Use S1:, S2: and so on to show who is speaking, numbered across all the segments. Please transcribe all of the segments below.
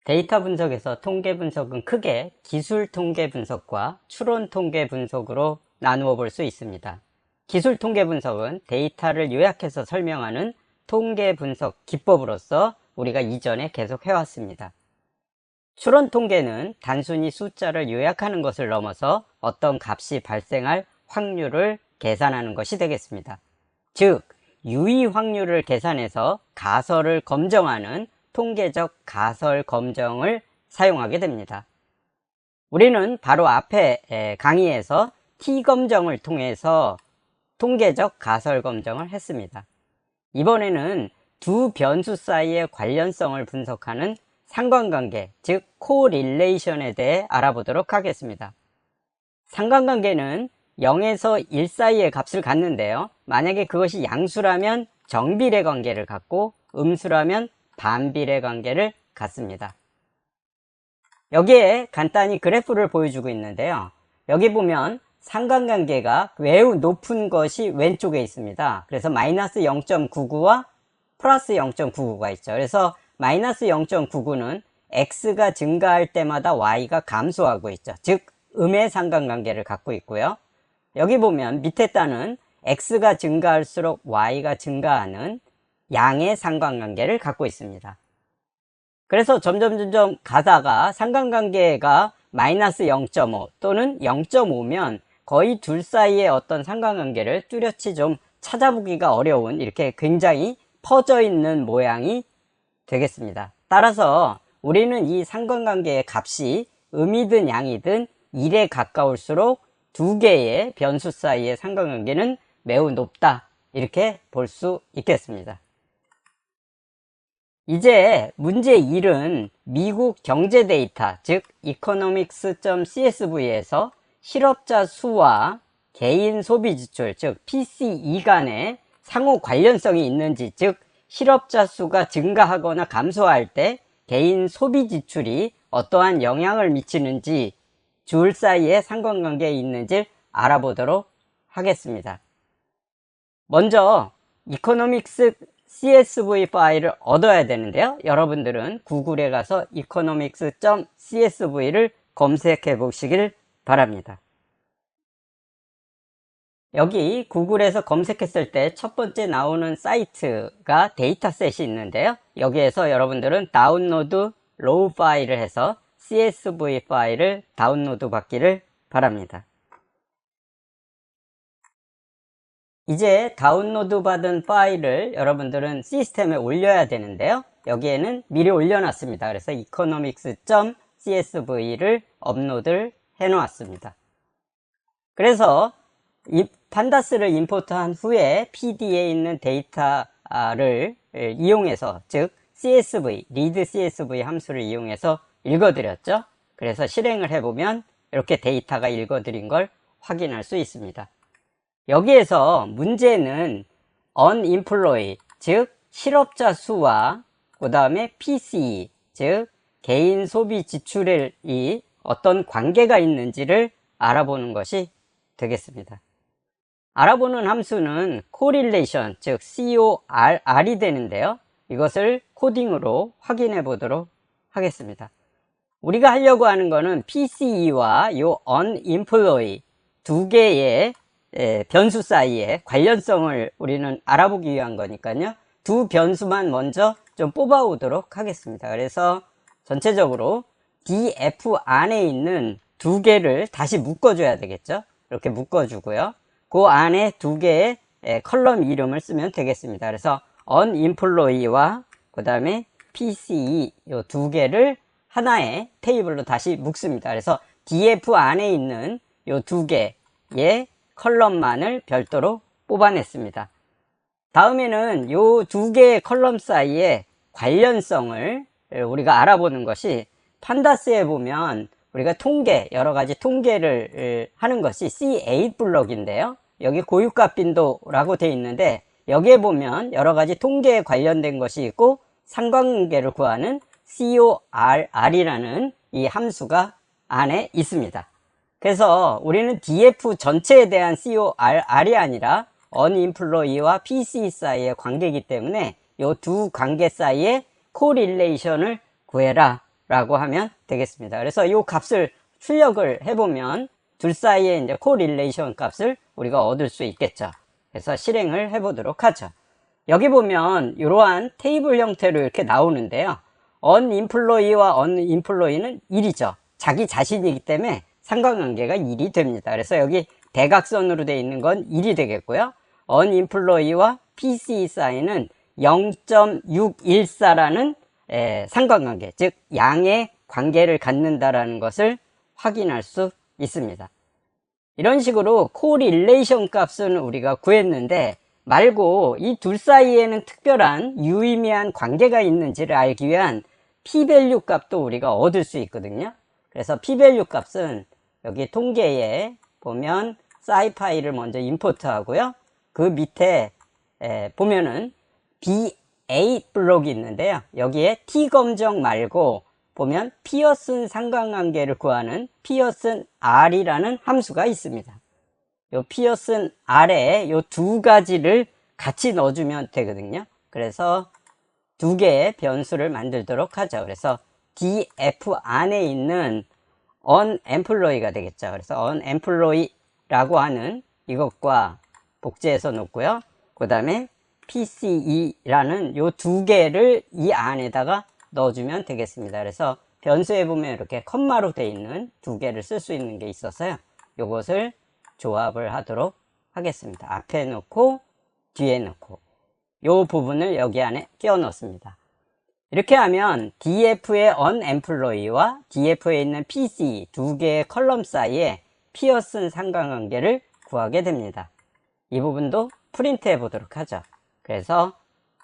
S1: 데이터 분석에서 통계 분석은 크게 기술 통계 분석과 추론 통계 분석으로 나누어 볼 수 있습니다. 기술 통계 분석은 데이터를 요약해서 설명하는 통계 분석 기법으로서 우리가 이전에 계속 해왔습니다. 추론 통계는 단순히 숫자를 요약하는 것을 넘어서 어떤 값이 발생할 확률을 계산하는 것이 되겠습니다. 즉, 유의 확률을 계산해서 가설을 검증하는 통계적 가설 검증을 사용하게 됩니다. 우리는 바로 앞에 강의에서 T검정을 통해서 통계적 가설 검증을 했습니다. 이번에는 두 변수 사이의 관련성을 분석하는 상관관계, 즉 코릴레이션에 대해 알아보도록 하겠습니다. 상관관계는 0에서 1 사이의 값을 갖는데요. 만약에 그것이 양수라면 정비례 관계를 갖고 음수라면 반비례 관계를 갖습니다. 여기에 간단히 그래프를 보여주고 있는데요. 여기 보면 상관관계가 매우 높은 것이 왼쪽에 있습니다. 그래서 마이너스 0.99와 플러스 0.99가 있죠. 그래서 마이너스 0.99는 x가 증가할 때마다 y가 감소하고 있죠. 즉 음의 상관관계를 갖고 있고요. 여기 보면 밑에 단은 x가 증가할수록 y가 증가하는 양의 상관관계를 갖고 있습니다. 그래서 점점 가다가 상관관계가 마이너스 0.5 또는 0.5면 거의 둘 사이의 어떤 상관관계를 뚜렷이 좀 찾아보기가 어려운 이렇게 굉장히 퍼져 있는 모양이 되겠습니다. 따라서 우리는 이 상관관계의 값이 음이든 양이든 1에 가까울수록 두 개의 변수 사이의 상관관계는 매우 높다, 이렇게 볼 수 있겠습니다. 이제 문제 1은 미국 경제 데이터, 즉 economics.csv에서 실업자 수와 개인 소비 지출, 즉 PCE 간의 상호 관련성이 있는지, 즉 실업자 수가 증가하거나 감소할 때 개인 소비 지출이 어떠한 영향을 미치는지, 둘 사이에 상관관계에 있는지 알아보도록 하겠습니다. 먼저 이코노믹스 CSV 파일을 얻어야 되는데요. 여러분들은 구글에 가서 economics.csv를 검색해 보시길 바랍니다. 여기 구글에서 검색했을 때 첫 번째 나오는 사이트가 데이터셋이 있는데요. 여기에서 여러분들은 다운로드 로우 파일을 해서 CSV 파일을 다운로드 받기를 바랍니다. 이제 다운로드 받은 파일을 여러분들은 시스템에 올려야 되는데요. 여기에는 미리 올려놨습니다. 그래서 economics.csv를 업로드를 해 놓았습니다. 그래서 이 판다스를 임포트한 후에 PD에 있는 데이터를 이용해서, 즉 CSV, read CSV 함수를 이용해서 읽어드렸죠. 그래서 실행을 해보면 이렇게 데이터가 읽어드린 걸 확인할 수 있습니다. 여기에서 문제는 unemployed, 즉 실업자 수와 그 다음에 PCE, 즉 개인 소비 지출이 어떤 관계가 있는지를 알아보는 것이 되겠습니다. 알아보는 함수는 correlation, 즉 CORR이 되는데요. 이것을 코딩으로 확인해 보도록 하겠습니다. 우리가 하려고 하는 거는 PCE와 요 unemployed 두 개의 변수 사이의 관련성을 우리는 알아보기 위한 거니까요. 두 변수만 먼저 좀 뽑아 오도록 하겠습니다. 그래서 전체적으로 df 안에 있는 두 개를 다시 묶어줘야 되겠죠. 이렇게 묶어주고요. 그 안에 두 개의 컬럼 이름을 쓰면 되겠습니다. 그래서 unemployed와 그 다음에 PCE 이 두 개를 하나의 테이블로 다시 묶습니다. 그래서 df 안에 있는 이 두 개의 컬럼만을 별도로 뽑아냈습니다. 다음에는 이 두 개의 컬럼 사이의 관련성을 우리가 알아보는 것이, 판다스에 보면 우리가 통계, 여러 가지 통계를 하는 것이 C8 블럭인데요. 여기 고유값 빈도라고 되어 있는데, 여기에 보면 여러 가지 통계에 관련된 것이 있고 상관관계를 구하는 CORR이라는 이 함수가 안에 있습니다. 그래서 우리는 DF 전체에 대한 COR이 아니라 unemployee와 PC 사이의 관계이기 때문에 이 두 관계 사이의 코릴레이션을 구해라 라고 하면 되겠습니다. 그래서 이 값을 출력을 해보면 둘 사이의 이제 코릴레이션 값을 우리가 얻을 수 있겠죠. 그래서 실행을 해보도록 하죠. 여기 보면 이러한 테이블 형태로 이렇게 나오는데요. unemployee와 unemployee는 1이죠. 자기 자신이기 때문에 상관관계가 1이 됩니다. 그래서 여기 대각선으로 되어 있는 건 1이 되겠고요. unemployee와 PC 사이는 0.614라는 상관관계, 즉 양의 관계를 갖는다라는 것을 확인할 수 있습니다. 이런 식으로 코릴레이션 값은 우리가 구했는데 말고 이 둘 사이에는 특별한 유의미한 관계가 있는지를 알기 위한 p-밸류 값도 우리가 얻을 수 있거든요. 그래서 p-밸류 값은 여기 통계에 보면 scipy를 먼저 임포트 하고요. 그 밑에 보면은 BA 블록이 있는데요. 여기에 T 검정 말고 보면 피어슨 상관관계를 구하는 피어슨 R이라는 함수가 있습니다. 요 피어슨 R에 요 두 가지를 같이 넣어주면 되거든요. 그래서 두 개의 변수를 만들도록 하죠. 그래서 df 안에 있는 unemployee가 되겠죠. 그래서 unemployee라고 하는 이것과 복제해서 놓고요. 그 다음에 PCE라는 요 두 개를 이 안에다가 넣어주면 되겠습니다. 그래서 변수에 보면 이렇게 컴마로 되어 있는 두 개를 쓸 수 있는 게 있어서요. 요것을 조합을 하도록 하겠습니다. 앞에 넣고 뒤에 넣고 요 부분을 여기 안에 끼워 넣습니다. 이렇게 하면 DF의 unemployee와 DF에 있는 PC 두 개의 컬럼 사이에 피어슨 상관관계를 구하게 됩니다. 이 부분도 프린트 해 보도록 하죠. 그래서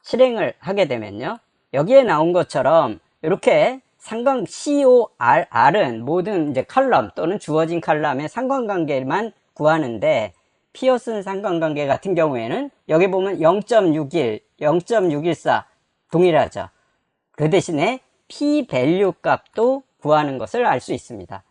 S1: 실행을 하게 되면요. 여기에 나온 것처럼 이렇게 상관 COR은 모든 이제 칼럼 또는 주어진 칼럼의 상관관계만 구하는데 피어슨 상관관계 같은 경우에는 여기 보면 0.61, 0.614 동일하죠. 그 대신에 p-밸류 값도 구하는 것을 알 수 있습니다.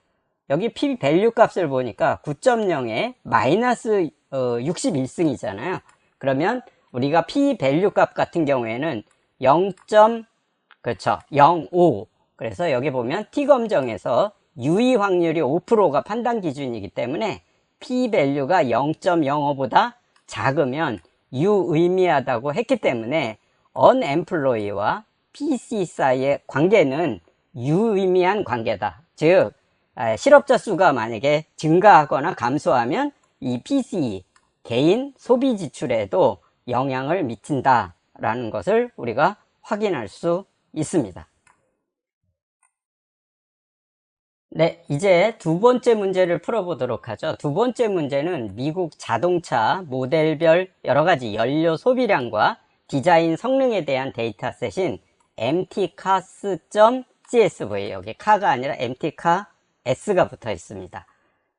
S1: 여기 p-밸류 값을 보니까 9.0에 마이너스 61승이잖아요. 그러면 우리가 p-밸류 값 같은 경우에는 0.05 그래서 여기 보면 T검정에서 유의 확률이 5%가 판단 기준이기 때문에 p-밸류가 0.05보다 작으면 유의미하다고 했기 때문에 unemployee와 PC 사이의 관계는 유의미한 관계다. 즉 실업자 수가 만약에 증가하거나 감소하면 이 PC 개인 소비 지출에도 영향을 미친다 라는 것을 우리가 확인할 수 있습니다. 네, 이제 두 번째 문제를 풀어보도록 하죠. 두 번째 문제는 미국 자동차 모델별 여러가지 연료 소비량과 디자인 성능에 대한 데이터셋인 mtcars.csv, 여기 카가 아니라 mtcars가 붙어 있습니다.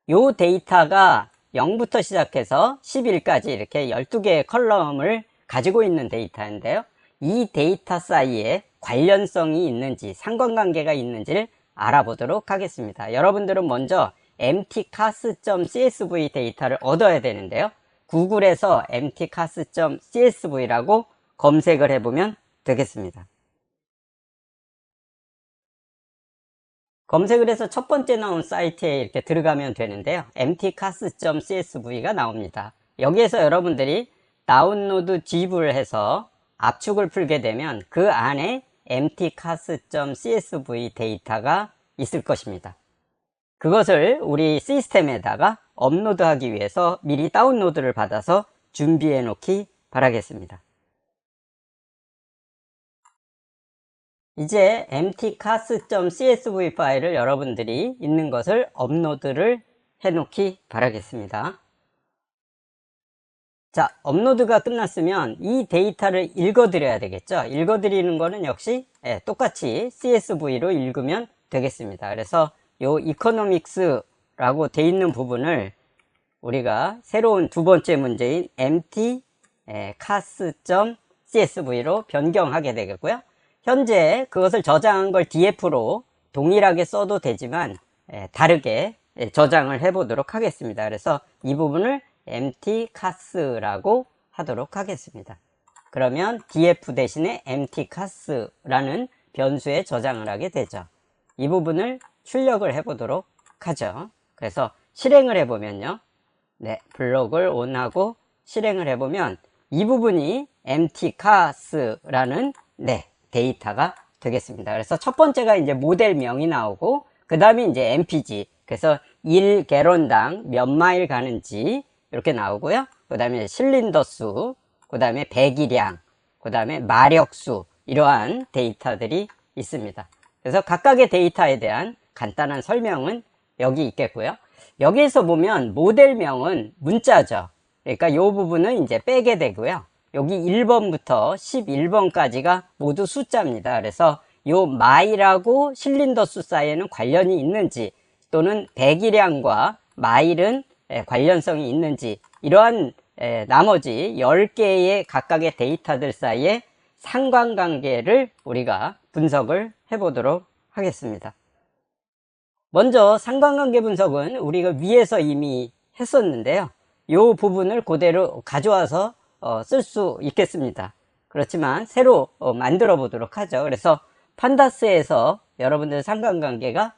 S1: 이 데이터가 0부터 시작해서 11까지 이렇게 12개의 컬럼을 가지고 있는 데이터인데요. 이 데이터 사이에 관련성이 있는지 상관관계가 있는지를 알아보도록 하겠습니다. 여러분들은 먼저 mtcars.csv 데이터를 얻어야 되는데요. 구글에서 mtcars.csv라고 검색을 해보면 되겠습니다. 검색을 해서 첫 번째 나온 사이트에 이렇게 들어가면 되는데요. mtcars.csv가 나옵니다. 여기에서 여러분들이 다운로드 zip을 해서 압축을 풀게 되면 그 안에 mtcars.csv 데이터가 있을 것입니다. 그것을 우리 시스템에다가 업로드하기 위해서 미리 다운로드를 받아서 준비해 놓기 바라겠습니다. 이제 mtcars.csv 파일을 여러분들이 있는 것을 업로드를 해 놓기 바라겠습니다. 자, 업로드가 끝났으면 이 데이터를 읽어 드려야 되겠죠. 읽어 드리는 거는 역시 똑같이 CSV로 읽으면 되겠습니다. 그래서 요 economics라고 돼 있는 부분을 우리가 새로운 두 번째 문제인 mtcars.csv로 변경하게 되겠고요. 현재 그것을 저장한 걸 df로 동일하게 써도 되지만 다르게 저장을 해 보도록 하겠습니다. 그래서 이 부분을 empty class라고 하도록 하겠습니다. 그러면 df 대신에 empty class라는 변수에 저장을 하게 되죠. 이 부분을 출력을 해 보도록 하죠. 그래서 실행을 해 보면요. 네, 블록을 on하고 실행을 해 보면 이 부분이 empty class라는 데이터가 되겠습니다. 그래서 첫 번째가 이제 모델명이 나오고, 그 다음에 이제 mpg. 그래서 1gallon당 몇 마일 가는지 이렇게 나오고요. 그 다음에 실린더 수, 그 다음에 배기량, 그 다음에 마력수, 이러한 데이터들이 있습니다. 그래서 각각의 데이터에 대한 간단한 설명은 여기 있겠고요. 여기에서 보면 모델명은 문자죠. 그러니까 이 부분은 이제 빼게 되고요. 여기 1번부터 11번까지가 모두 숫자입니다. 그래서 요 마일하고 실린더 수 사이에는 관련이 있는지, 또는 배기량과 마일은 관련성이 있는지, 이러한 나머지 10개의 각각의 데이터들 사이에 상관관계를 우리가 분석을 해 보도록 하겠습니다. 먼저 상관관계 분석은 우리가 위에서 이미 했었는데요. 이 부분을 그대로 가져와서 쓸 수 있겠습니다. 그렇지만 새로 만들어 보도록 하죠. 그래서 판다스에서 여러분들 상관관계가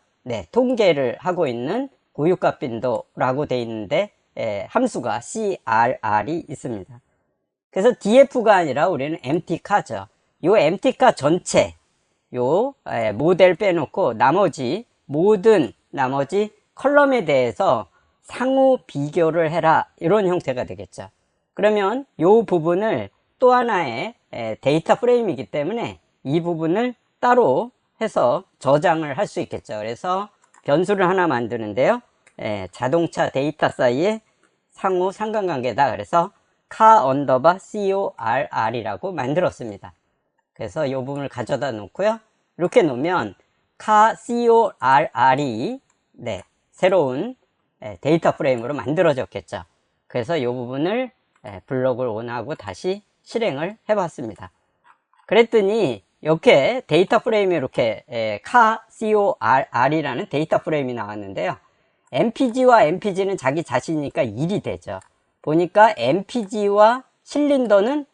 S1: 통계를 하고 있는 고유값 빈도라고 되어 있는데 함수가 CRR이 있습니다. 그래서 df가 아니라 우리는 empty카죠. 요 empty카 전체, 요 모델 빼놓고 모든 나머지 컬럼에 대해서 상호 비교를 해라, 이런 형태가 되겠죠. 그러면 요 부분을 또 하나의 데이터 프레임이기 때문에 이 부분을 따로 해서 저장을 할 수 있겠죠. 그래서 변수를 하나 만드는데요. 자동차 데이터 사이에 상호 상관관계다. 그래서 car_corr이라고 만들었습니다. 그래서 이 부분을 가져다 놓고요. 이렇게 놓으면 corr이 새로운 데이터 프레임으로 만들어졌겠죠. 그래서 이 부분을 블록을 on하고 다시 실행을 해 봤습니다. 그랬더니 이렇게 데이터 프레임이 이렇게 corr이라는 데이터 프레임이 나왔는데요. mpg와 mpg는 자기 자신이니까 1이 되죠. 보니까 mpg와 실린더는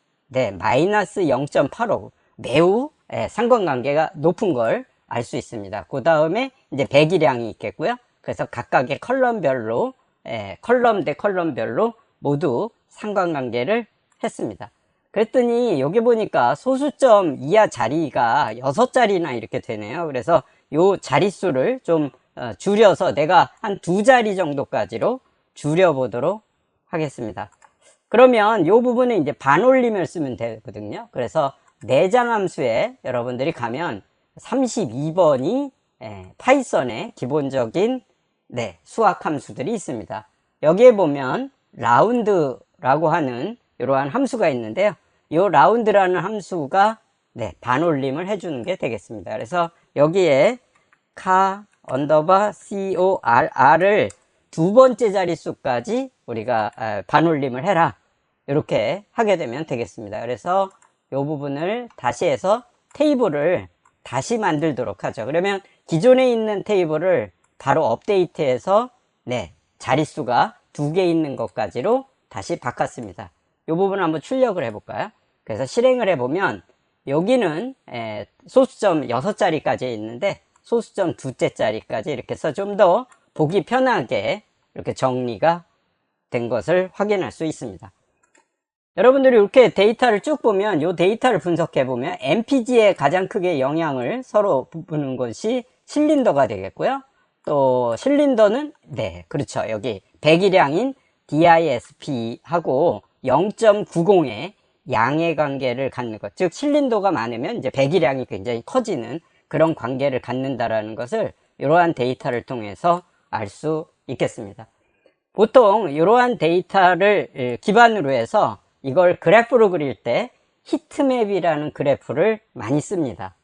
S1: 마이너스 0.85, 매우 상관관계가 높은 걸 알 수 있습니다. 그 다음에 이제 배기량이 있겠고요. 그래서 각각의 컬럼별로 컬럼 대 컬럼별로 모두 상관관계를 했습니다. 그랬더니 여기 보니까 소수점 이하 자리가 6자리나 이렇게 되네요. 그래서 요 자릿수를 좀 줄여서 내가 한 2자리 정도까지로 줄여보도록 하겠습니다. 그러면 요 부분은 이제 반올림을 쓰면 되거든요. 그래서 내장함수에 여러분들이 가면 32번이 파이썬의 기본적인 수학 함수들이 있습니다. 여기에 보면 라운드라고 하는 이러한 함수가 있는데요. 이 라운드라는 함수가 반올림을 해주는 게 되겠습니다. 그래서 여기에 car_corr을 두 번째 자릿수까지 우리가 반올림을 해라, 이렇게 하게 되면 되겠습니다. 그래서 이 부분을 다시 해서 테이블을 다시 만들도록 하죠. 그러면 기존에 있는 테이블을 바로 업데이트해서 자릿수가 2개 있는 것까지로 다시 바꿨습니다. 이 부분 한번 출력을 해볼까요? 그래서 실행을 해보면 여기는 소수점 6자리까지 있는데 소수점 2자리까지 이렇게 해서 좀 더 보기 편하게 이렇게 정리가 된 것을 확인할 수 있습니다. 여러분들이 이렇게 데이터를 쭉 보면 이 데이터를 분석해 보면 mpg에 가장 크게 영향을 서로 부는 것이 실린더가 되겠고요. 또 실린더는 그렇죠, 여기 배기량인 disp하고 0.90의 양의 관계를 갖는 것, 즉 실린더가 많으면 이제 배기량이 굉장히 커지는 그런 관계를 갖는다라는 것을 이러한 데이터를 통해서 알 수 있겠습니다. 보통 이러한 데이터를 기반으로 해서 이걸 그래프로 그릴 때 히트맵이라는 그래프를 많이 씁니다.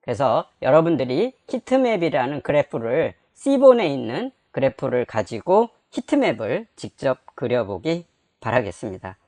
S1: 그래서 여러분들이 히트맵이라는 그래프를 C본에 있는 그래프를 가지고 히트맵을 직접 그려보기 바라겠습니다.